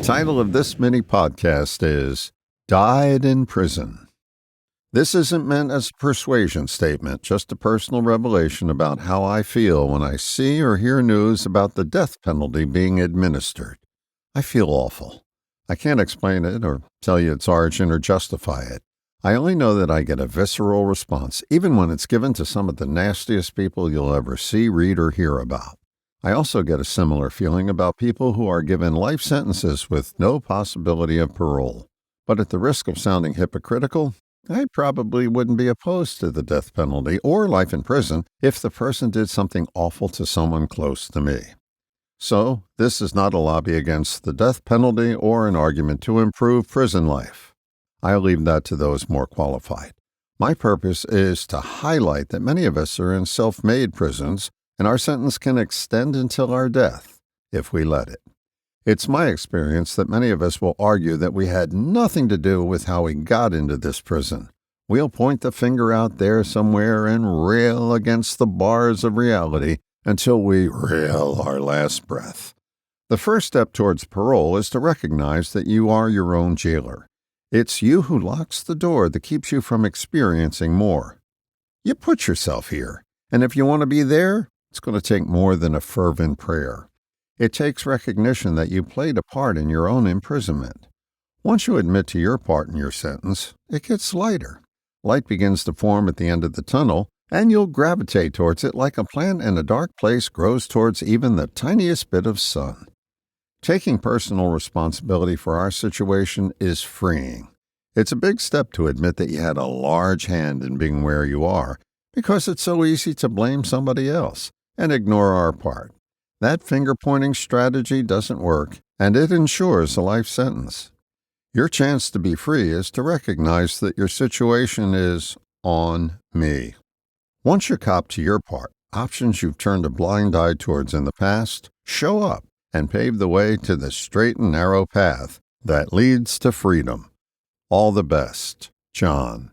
title of this mini podcast is Died in Prison. This isn't meant as a persuasion statement, just a personal revelation about how I feel when I see or hear news about the death penalty being administered. I feel awful. I can't explain it or tell you its origin or justify it. I only know that I get a visceral response, even when it's given to some of the nastiest people you'll ever see, read, or hear about. I also get a similar feeling about people who are given life sentences with no possibility of parole. But at the risk of sounding hypocritical, I probably wouldn't be opposed to the death penalty or life in prison if the person did something awful to someone close to me. So, this is not a lobby against the death penalty or an argument to improve prison life. I'll leave that to those more qualified. My purpose is to highlight that many of us are in self-made prisons, and our sentence can extend until our death, if we let it. It's my experience that many of us will argue that we had nothing to do with how we got into this prison. We'll point the finger out there somewhere and rail against the bars of reality until we rail our last breath. The first step towards parole is to recognize that you are your own jailer. It's you who locks the door that keeps you from experiencing more. You put yourself here, and if you want to be there, it's going to take more than a fervent prayer. It takes recognition that you played a part in your own imprisonment. Once you admit to your part in your sentence, it gets lighter. Light begins to form at the end of the tunnel, and you'll gravitate towards it like a plant in a dark place grows towards even the tiniest bit of sun. Taking personal responsibility for our situation is freeing. It's a big step to admit that you had a large hand in being where you are, because it's so easy to blame somebody else and ignore our part. That finger-pointing strategy doesn't work, and it ensures a life sentence. Your chance to be free is to recognize that your situation is on me. Once you cop to your part, options you've turned a blind eye towards in the past show up and pave the way to the straight and narrow path that leads to freedom. All the best, John.